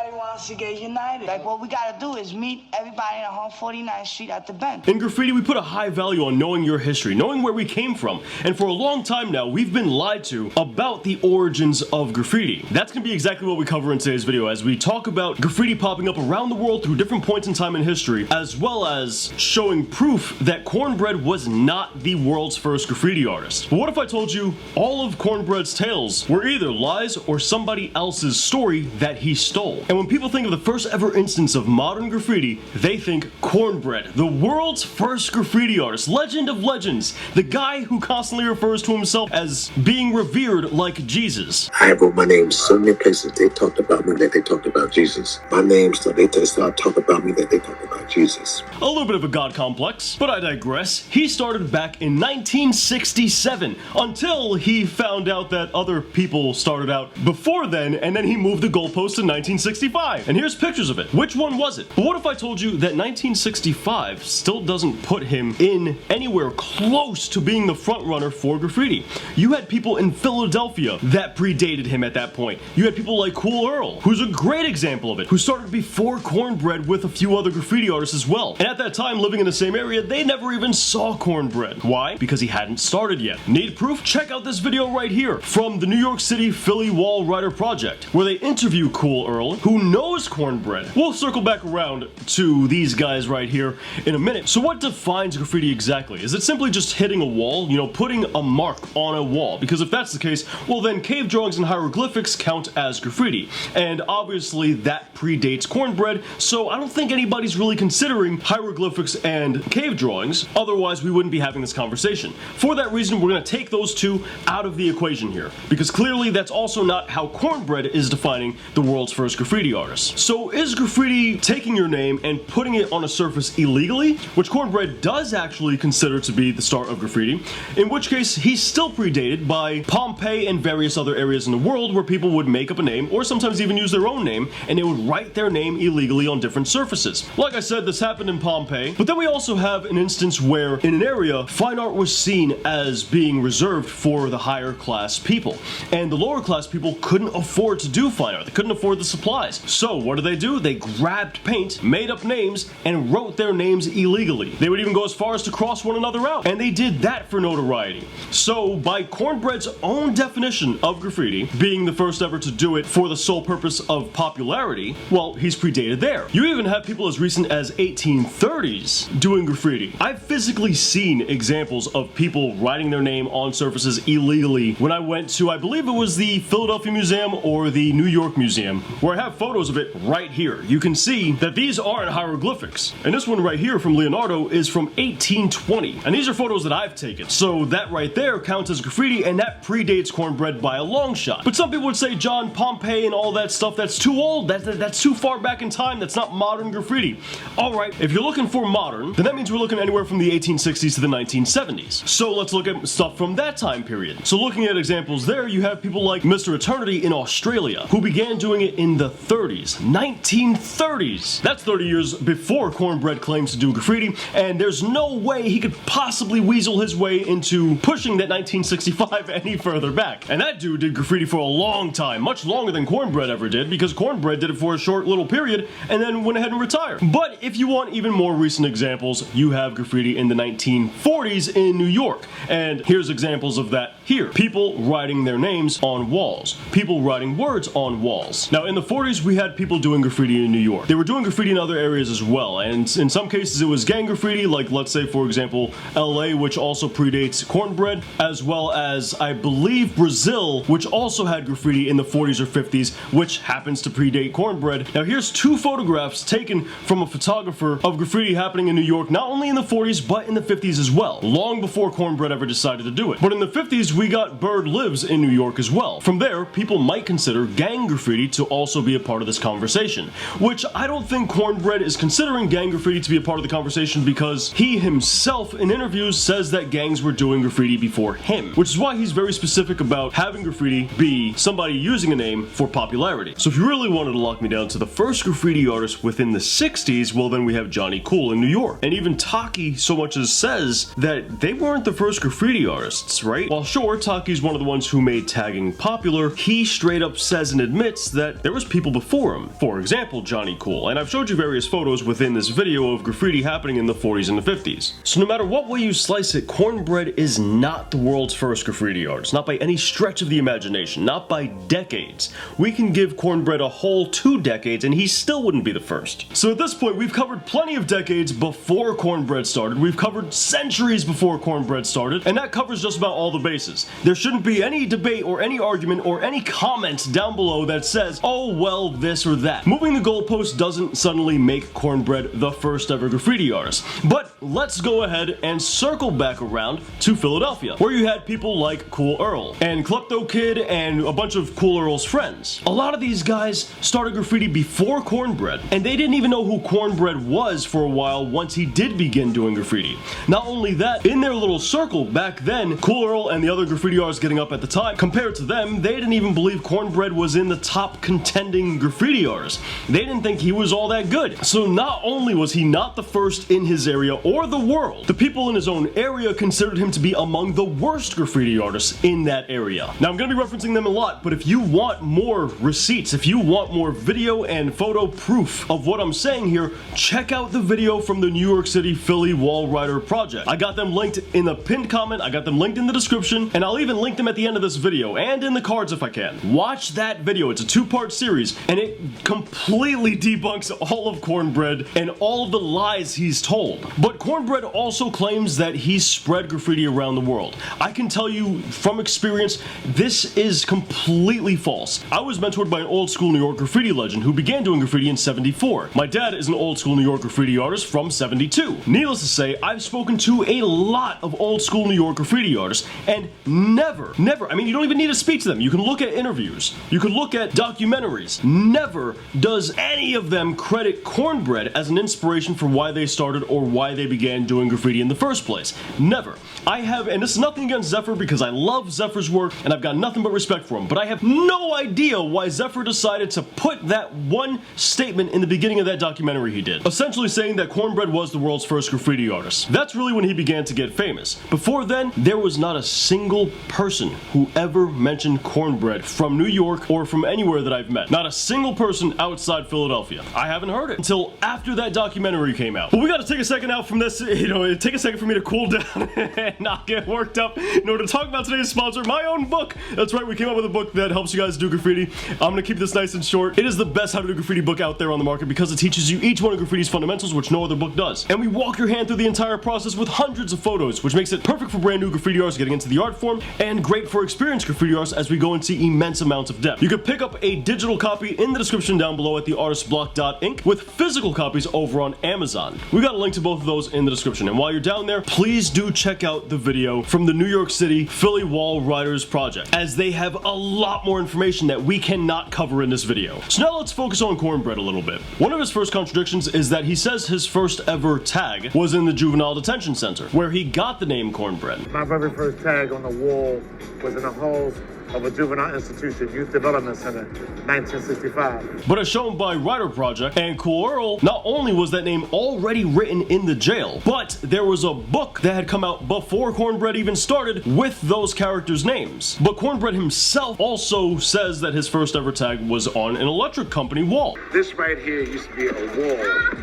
everybody wants to get united. Like, what we gotta do is meet everybody on 149th Street at the bench. In graffiti, we put a high value on knowing your history, knowing where we came from, and for a long time now, we've been lied to about the origins of graffiti. That's gonna be exactly what we cover in today's video as we talk about graffiti popping up around the world through different points in time in history, as well as showing proof that Cornbread was not the world's first graffiti artist. But what if I told you all of Cornbread's tales were either lies or somebody else's story that he stole? And when people think of the first ever instance of modern graffiti, they think Cornbread, the world's first graffiti artist, legend of legends, the guy who constantly refers to himself as being revered like Jesus. I wrote my name so many places. They talked about me that they talked about Jesus. My name, so they started talking about me that they talked about Jesus. A little bit of a god complex, but I digress. He started back in 1967 until he found out that other people started out before then, and then he moved the goalpost to 1965. And here's pictures of it. Which one was it? But what if I told you that 1965 still doesn't put him in anywhere close to being the front runner for graffiti? You had people in Philadelphia that predated him at that point. You had people like Cool Earl, who's a great example of it, who started before Cornbread with a few other graffiti artists as well. And at that time, living in the same area, they never even saw Cornbread. Why? Because he hadn't started yet. Need proof? Check out this video right here from the New York City Philly Wall Writer Project, where they interview Cool Earl, who knows Cornbread. We'll circle back around to these guys right here in a minute. So what defines graffiti exactly? Is it simply just hitting a wall? You know, putting a mark on a wall? Because if that's the case, well then cave drawings and hieroglyphics count as graffiti. And obviously that predates Cornbread, so I don't think anybody's really considering hieroglyphics and cave drawings, otherwise we wouldn't be having this conversation. For that reason, we're going to take those two out of the equation here, because clearly that's also not how Cornbread is defining the world's first graffiti artist. So is graffiti taking your name and putting it on a surface illegally, which Cornbread does actually consider to be the start of graffiti, in which case he's still predated by Pompeii and various other areas in the world where people would make up a name, or sometimes even use their own name, and they would write their name illegally on different surfaces. Like I said, this happened in Pompeii, but then we also have an instance where in an area, fine art was seen as being reserved for the higher class people, and the lower class people couldn't afford to do fine art. They couldn't afford the supplies. So what did? They grabbed paint, made up names, and wrote their names illegally. They would even go as far as to cross one another out, and they did that for notoriety. So by Cornbread's own definition of graffiti, being the first ever to do it for the sole purpose of popularity, well, he's predated there. You even have people as recent as 1830s doing graffiti. I've physically seen examples of people writing their name on surfaces illegally when I went to, I believe it was the Philadelphia Museum or the New York Museum, where I have photos of it right here. You can see that these aren't hieroglyphics. And this one right here from Leonardo is from 1820. And these are photos that I've taken. So that right there counts as graffiti, and that predates Cornbread by a long shot. But some people would say, John, Pompeii and all that stuff, that's too old. That's too far back in time. That's not modern graffiti. Alright, if you're looking for modern, then that means we're looking anywhere from the 1860s to the 1970s. So let's look at stuff from that time period. So looking at examples there, you have people like Mr. Eternity in Australia, who began doing it in the 30s. 1930s! That's 30 years before Cornbread claims to do graffiti, and there's no way he could possibly weasel his way into pushing that 1965 any further back. And that dude did graffiti for a long time, much longer than Cornbread ever did, because Cornbread did it for a short little period and then went ahead and retired. But if you want even more recent examples, you have graffiti in the 1940s in New York, and here's examples of that here. People writing their names on walls. People writing words on walls. Now in the 40s we had people doing graffiti in New York. They were doing graffiti in other areas as well, and in some cases it was gang graffiti, like let's say for example LA, which also predates Cornbread, as well as I believe Brazil, which also had graffiti in the 40s or 50s, which happens to predate Cornbread. Now here's two photographs taken from a photographer of graffiti happening in New York, not only in the 40s but in the 50s as well, long before Cornbread ever decided to do it. But in the 50s we got Bird Lives in New York as well. From there, people might consider gang graffiti to also be a part of this conversation, which I don't think Cornbread is considering gang graffiti to be a part of the conversation, because he himself in interviews says that gangs were doing graffiti before him, which is why he's very specific about having graffiti be somebody using a name for popularity. So if you really wanted to lock me down to the first graffiti artist within the 60s, well, then we have Johnny Cool in New York. And even Taki so much as says that they weren't the first graffiti artists, right? While sure, Taki's one of the ones who made tagging popular, he straight up says and admits that there was people before him. For example, Johnny Cool. And I've showed you various photos within this video of graffiti happening in the 40s and the 50s. So no matter what way you slice it, Cornbread is not the world's first graffiti artist. Not by any stretch of the imagination. Not by decades. We can give Cornbread a whole 2 decades and he still wouldn't be the first. So at this point, we've covered plenty of decades before Cornbread started. We've covered centuries before Cornbread started, and that covers just about all the bases. There shouldn't be any debate or any argument or any comment down below that says, oh well, this or that. Moving the goalpost doesn't suddenly make Cornbread the first ever graffiti artist. But let's go ahead and circle back around to Philadelphia, where you had people like Cool Earl and Klepto Kid and a bunch of Cool Earl's friends. A lot of these guys started graffiti before Cornbread, and they didn't even know who Cornbread was for a while once he did begin doing graffiti. Not only that, in their little circle back then, Cool Earl and the other graffiti artists getting up at the time, compared to them, they didn't even believe Cornbread was in the top contending graffiti artists. They didn't think he was all that good. So not only was he not the first in his area or the world, the people in his own area considered him to be among the worst graffiti artists in that area. Now I'm going to be referencing them a lot, but if you want more receipts, if you want more video and photo proof of what I'm saying here, check out the video from the New York City Philly Wall Rider project. I got them linked in the pinned comment, I got them linked in the description, and I'll even link them at the end of this video and in the cards if I can. Watch that video. It's a 2-part series and it completely debunks all of Cornbread and all of the lies he's told. But Cornbread also claims that he's spread graffiti around the world. I can tell you from experience, this is completely false. I was mentored by an old school New York graffiti legend who began doing graffiti in '74. My dad is an old school New York graffiti artist from '72. Needless to say, I've spoken to a lot of old school New York graffiti artists and never, I mean, you don't even need to speak to them. You can look at interviews. You can look at documentaries. Never does any of them credit Cornbread as an inspiration for why they started or why they began doing graffiti in the first place. Never. I have, and this is nothing against Zephyr because I love Zephyr's work and I've got nothing but respect for him, but I have no idea why Zephyr decided to put that one statement in the beginning of that documentary he did, essentially saying that Cornbread was the world's first graffiti artist. That's really when he began to get famous. Before then, there was not a single person who ever mentioned Cornbread from New York or from anywhere that I've met. Not a single person outside Philadelphia. I haven't heard it until after that documentary came out. But we gotta take a second out from this, take a second for me to cool down and not get worked up in order to talk about today's sponsor, my own book. That's right, we came up with a book that helps you guys do graffiti. I'm gonna keep this nice and short. It is the best how to do graffiti book out there on the market because it teaches you each one of graffiti's fundamentals, which no other book does. And we walk your hand through the entire process with hundreds of photos, which makes it perfect for brand new graffiti artists getting into the art form and great for experienced graffiti artists as we go into immense amounts of depth. You can pick up a digital copy in the description down below at theartistblock.inc with physical copies over on Amazon. We got a link to both of those in the description. And while you're down there, please do check out the video from the New York City Philly Wall Riders project, as they have a lot more information that we cannot cover in this video. So now let's focus on Cornbread a little bit. One of his first contradictions is that he says his first ever tag was in the juvenile detention center, where he got the name Cornbread. My very first tag on the wall was in the halls of a juvenile institution, Youth Development Center, 1965. But as shown by Rider Project and Cool Earl, not only was that name already written in the jail, but there was a book that had come out before Cornbread even started with those characters' names. But Cornbread himself also says that his first ever tag was on an electric company wall. This right here used to be a wall,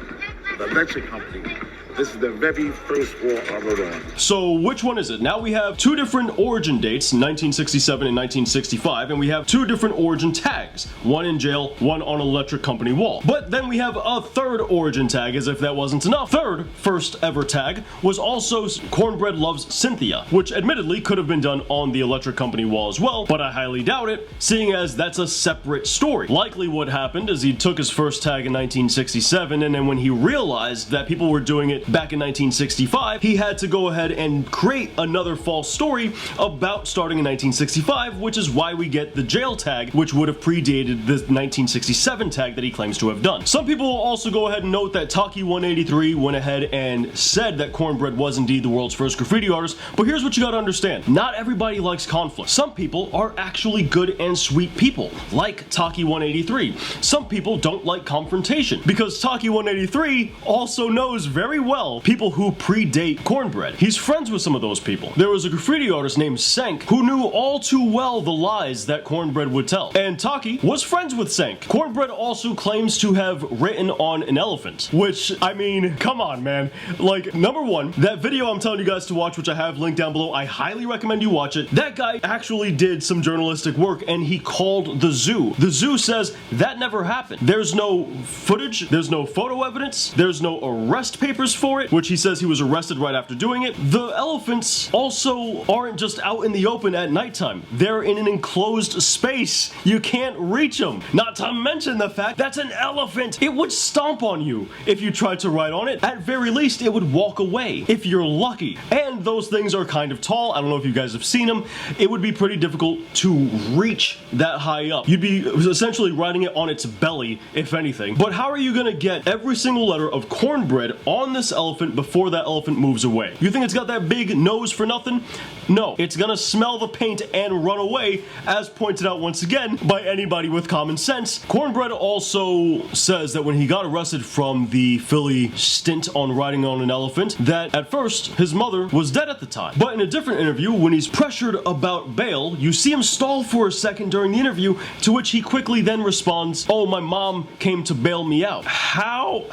the electric company. This is the very first wall I wrote on. So which one is it? Now we have two different origin dates, 1967 and 1965, and we have two different origin tags. One in jail, one on an electric company wall. But then we have a third origin tag, as if that wasn't enough. Third first ever tag was also Cornbread Loves Cynthia, which admittedly could have been done on the electric company wall as well, but I highly doubt it, seeing as that's a separate story. Likely what happened is he took his first tag in 1967, and then when he realized that people were doing it back in 1965, he had to go ahead and create another false story about starting in 1965, which is why we get the jail tag, which would have predated the 1967 tag that he claims to have done. Some people will also go ahead and note that Taki 183 went ahead and said that Cornbread was indeed the world's first graffiti artist, but here's what you gotta understand. Not everybody likes conflict. Some people are actually good and sweet people, like Taki 183. Some people don't like confrontation, because Taki 183 also knows very well people who predate Cornbread. He's friends with some of those people. There was a graffiti artist named Senk who knew all too well the lies that Cornbread would tell, and Taki was friends with Senk. Cornbread also claims to have written on an elephant, which, I mean, come on, man. Like, number one, that video I'm telling you guys to watch, which I have linked down below, I highly recommend you watch it. That guy actually did some journalistic work, and he called the zoo. The zoo says that never happened. There's no footage, there's no photo evidence, there's no arrest papers for it, which he says he was arrested right after doing it. The elephants also aren't just out in the open at nighttime. They're in an enclosed space. You can't reach them. Not to mention the fact that's an elephant. It would stomp on you if you tried to ride on it. At very least, it would walk away if you're lucky. And those things are kind of tall. I don't know if you guys have seen them. It would be pretty difficult to reach that high up. You'd be essentially riding it on its belly, if anything. But how are you gonna get every single letter of Cornbread on this elephant before that elephant moves away? You think it's got that big nose for nothing? No, it's gonna smell the paint and run away, as pointed out once again by anybody with common sense. Cornbread also says that when he got arrested from the Philly stint on riding on an elephant, that at first his mother was dead at the time. But in a different interview, when he's pressured about bail, you see him stall for a second during the interview, to which he quickly then responds, "Oh, my mom came to bail me out." How?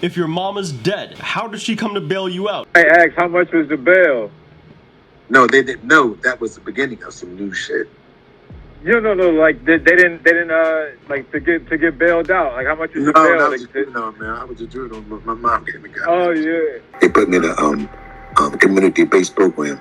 If your mama's dead, how did she come to bail you out? I asked, how much was the bail? No, they didn't know. That was the beginning of some new shit. No, like they didn't like to get bailed out. Like, how much was the bail? No, Like, no, man. I was just doing it. My mom gave me. Oh yeah. They put me in a community-based program.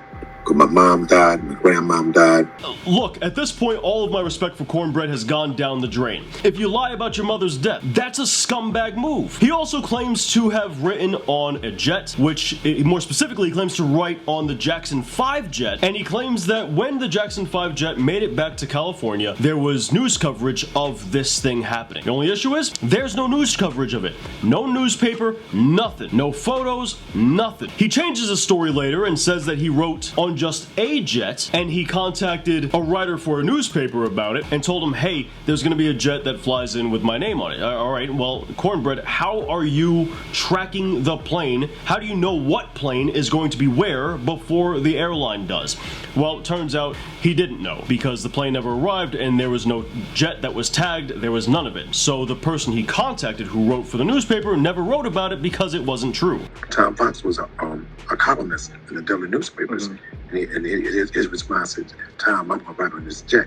My mom died, my grandmom died. Look, at this point, all of my respect for Cornbread has gone down the drain. If you lie about your mother's death, that's a scumbag move. He also claims to have written on a jet, which more specifically he claims to write on the Jackson 5 jet, and he claims that when the Jackson 5 jet made it back to California, there was news coverage of this thing happening. The only issue is, there's no news coverage of it. No newspaper, nothing. No photos, nothing. He changes his story later and says that he wrote on just a jet, and he contacted a writer for a newspaper about it and told him, hey, there's gonna be a jet that flies in with my name on it. All right, well, Cornbread, how are you tracking the plane? How do you know what plane is going to be where before the airline does? Well, it turns out he didn't know, because the plane never arrived and there was no jet that was tagged. There was none of it. So the person he contacted who wrote for the newspaper never wrote about it because it wasn't true. Tom Fox was a columnist in the Delaware newspapers. And his response is, Tom, I'm going to ride on this jet.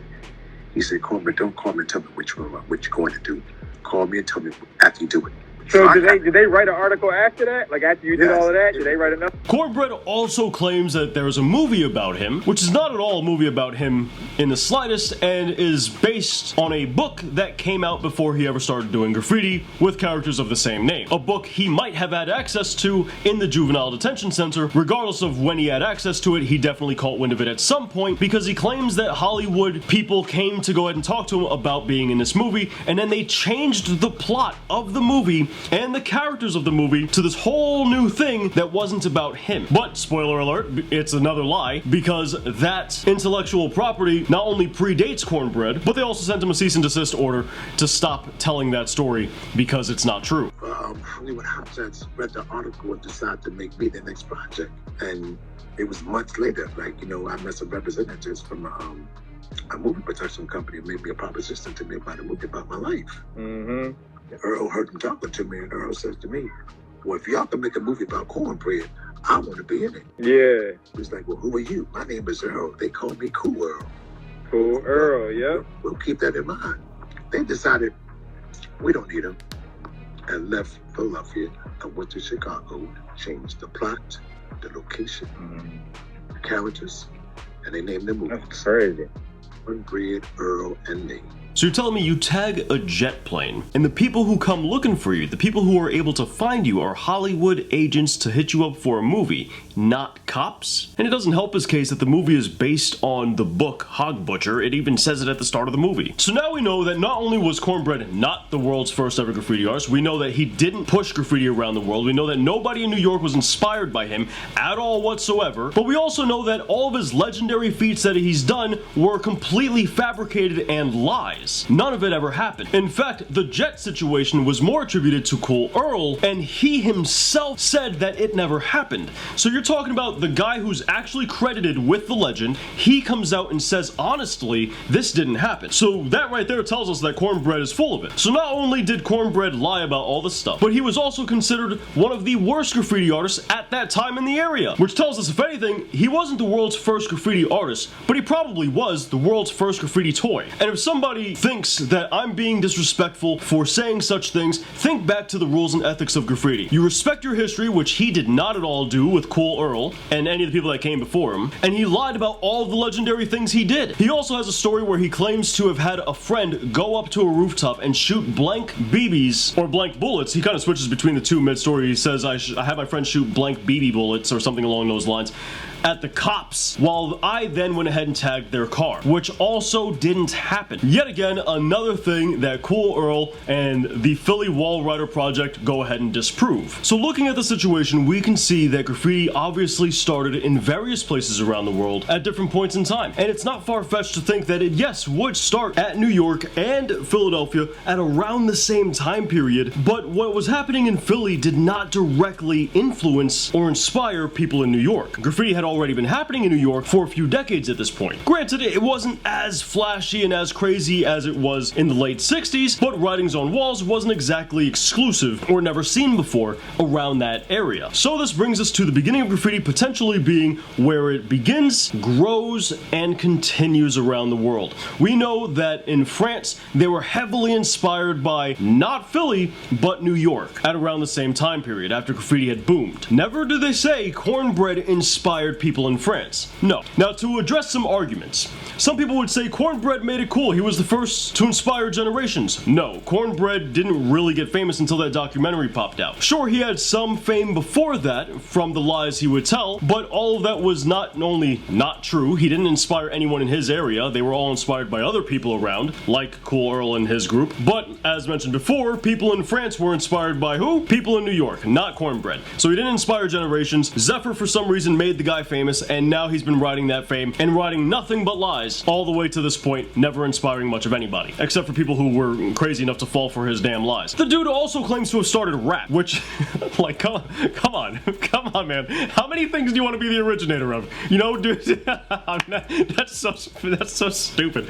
He said, Cornbread, don't call me and tell me what you're going to do. Call me and tell me after you do it. So did they write an article after that? Like, after you did all of that, did they write enough? Cornbread also claims that there is a movie about him, which is not at all a movie about him in the slightest, and is based on a book that came out before he ever started doing graffiti with characters of the same name. A book he might have had access to in the juvenile detention center. Regardless of when he had access to it, he definitely caught wind of it at some point, because he claims that Hollywood people came to go ahead and talk to him about being in this movie, and then they changed the plot of the movie and the characters of the movie to this whole new thing that wasn't about him. But, spoiler alert, it's another lie, because that intellectual property not only predates Cornbread, but they also sent him a cease and desist order to stop telling that story because it's not true. Hollywood Hotshot's read the article and decided to make me the next project. And it was months later, like, you know, I met some representatives from a movie production company who made me a proposition to me about a movie about my life. Mm-hmm. Earl heard him talking to me, and Earl says to me, well, if y'all can make a movie about Cornbread, I want to be in it. Yeah. He's like, well, who are you? My name is Earl. They call me Cool Earl. Cool Earl, yeah. We'll keep that in mind. They decided we don't need him, and left Philadelphia and went to Chicago, changed the plot, the location, the characters, and they named the movie. That's crazy. Cornbread, Earl, and me. So you're telling me you tag a jet plane, and the people who come looking for you, the people who are able to find you, are Hollywood agents to hit you up for a movie, not cops? And it doesn't help his case that the movie is based on the book Hog Butcher. It even says it at the start of the movie. So now we know that not only was Cornbread not the world's first ever graffiti artist, we know that he didn't push graffiti around the world, we know that nobody in New York was inspired by him at all whatsoever, but we also know that all of his legendary feats that he's done were completely fabricated and lies. None of it ever happened. In fact, the jet situation was more attributed to Cool Earl, and he himself said that it never happened. So you're talking about the guy who's actually credited with the legend. He comes out and says, honestly, this didn't happen. So that right there tells us that Cornbread is full of it. So not only did Cornbread lie about all this stuff, but he was also considered one of the worst graffiti artists at that time in the area. Which tells us, if anything, he wasn't the world's first graffiti artist, but he probably was the world's first graffiti toy. And if somebody thinks that I'm being disrespectful for saying such things, think back to the rules and ethics of graffiti. You respect your history, which he did not at all do with Cool Earl and any of the people that came before him, and he lied about all of the legendary things he did. He also has a story where he claims to have had a friend go up to a rooftop and shoot blank BBs, or blank bullets. He kind of switches between the two mid-story. He says, I had my friend shoot blank BB bullets, or something along those lines, at the cops, while I then went ahead and tagged their car, which also didn't happen. Yet again, another thing that Cool Earl and the Philly Wall Rider Project go ahead and disprove. So looking at the situation, we can see that graffiti obviously started in various places around the world at different points in time. And it's not far-fetched to think that it, yes, would start at New York and Philadelphia at around the same time period, but what was happening in Philly did not directly influence or inspire people in New York. Graffiti had already been happening in New York for a few decades at this point. Granted, it wasn't as flashy and as crazy as it was in the late 60s, but writings on walls wasn't exactly exclusive or never seen before around that area. So this brings us to the beginning of graffiti potentially being where it begins, grows, and continues around the world. We know that in France, they were heavily inspired by not Philly, but New York at around the same time period after graffiti had boomed. Never do they say Cornbread inspired people in France. No. Now, to address some arguments, some people would say Cornbread made it cool. He was the first to inspire generations. No, Cornbread didn't really get famous until that documentary popped out. Sure, he had some fame before that from the lies he would tell, but all of that was not only not true, he didn't inspire anyone in his area. They were all inspired by other people around, like Cool Earl and his group. But, as mentioned before, people in France were inspired by who? People in New York, not Cornbread. So he didn't inspire generations. Zephyr, for some reason, made the guy famous, and now he's been riding that fame and writing nothing but lies all the way to this point, never inspiring much of anybody, except for people who were crazy enough to fall for his damn lies. The dude also claims to have started rap, which, like, come on, man. How many things do you want to be the originator of? You know, dude, that's so stupid.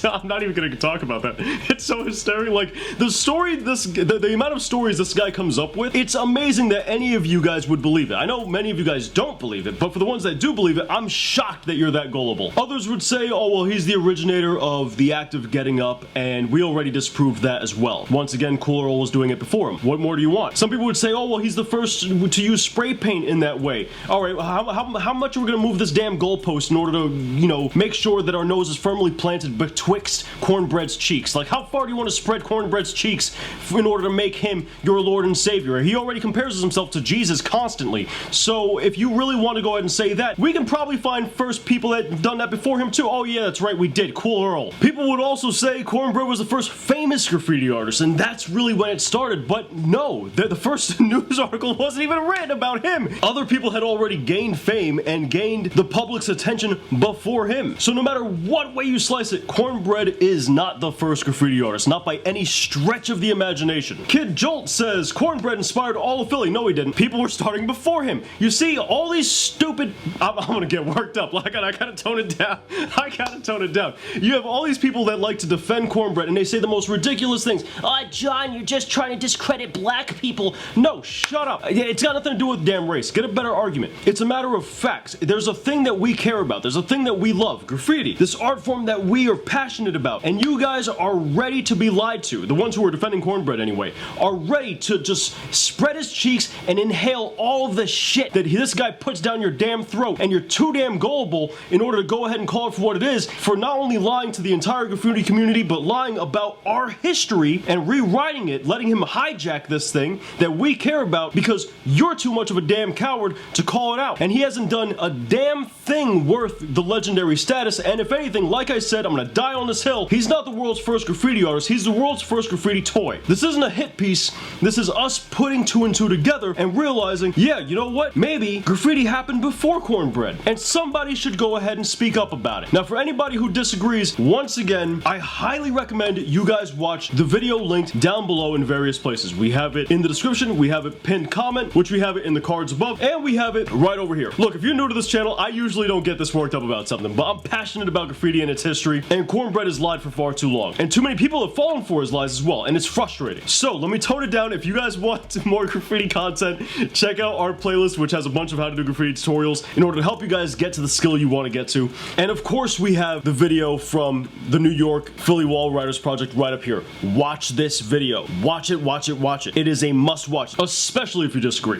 I'm not even gonna talk about that. It's so hysterical. Like, the amount of stories this guy comes up with, it's amazing that any of you guys would believe it. I know many of you guys don't believe it, but for the ones that do believe it, I'm shocked that you're that gullible. Others would say, oh, well, he's the originator of the act of getting up, and we already disproved that as well. Once again, Cool Earl was doing it before him. What more do you want? Some people would say, oh, well, he's the first to use spray paint in that way. All right, how much are we gonna move this damn goalpost in order to, you know, make sure that our nose is firmly planted betwixt Cornbread's cheeks? Like, how far do you want to spread Cornbread's cheeks in order to make him your Lord and Savior? He already compares himself to Jesus constantly. So if you really want to go ahead and say that, we can probably find first people that have done that before him too. Oh yeah, that's right, we did. Cool Earl. People would also say Cornbread was the first famous graffiti artist, and that's really when it started, but no, the first news article wasn't even written about him. Other people had already gained fame and gained the public's attention before him. So no matter what way you slice it, Cornbread is not the first graffiti artist, not by any stretch of the imagination. Kid Jolt says Cornbread inspired all of Philly. No, he didn't. People were starting before him. You see, all these stupid... I'm gonna get worked up. Like, I gotta tone it down. I gotta tone it down. You have all these people that like to defend Cornbread, and they say the most ridiculous things. John, you're just trying to discredit black people. No, shut up. It's got nothing to do with damn race. Get a better argument. It's a matter of facts. There's a thing that we care about. There's a thing that we love. Graffiti. This art form that we are passionate about. And you guys are ready to be lied to. The ones who are defending Cornbread anyway, are ready to just spread his cheeks and inhale all of the shit that this guy puts down your damn throat, and you're too damn gullible in order to go ahead and call it for what it is, for not only lying to the entire entire graffiti community, but lying about our history and rewriting it, letting him hijack this thing that we care about because you're too much of a damn coward to call it out. And he hasn't done a damn thing worth the legendary status, and if anything, like I said, I'm gonna die on this hill. He's not the world's first graffiti artist, he's the world's first graffiti toy. This isn't a hit piece, this is us putting two and two together and realizing, yeah, you know what? Maybe graffiti happened before Cornbread, and somebody should go ahead and speak up about it. Now, for anybody who disagrees, once again, I highly recommend you guys watch the video linked down below in various places. We have it in the description, we have it pinned comment, which we have it in the cards above, and we have it right over here. Look, if you're new to this channel, I usually don't get this worked up about something, but I'm passionate about graffiti and its history, and Cornbread has lied for far too long. And too many people have fallen for his lies as well, and it's frustrating. So, let me tone it down. If you guys want more graffiti content, check out our playlist, which has a bunch of how to do graffiti tutorials in order to help you guys get to the skill you want to get to. And of course, we have the video from the New York Philly Wall Riders Project right up here. Watch this video. Watch it, watch it, watch it. It is a must watch, especially if you disagree.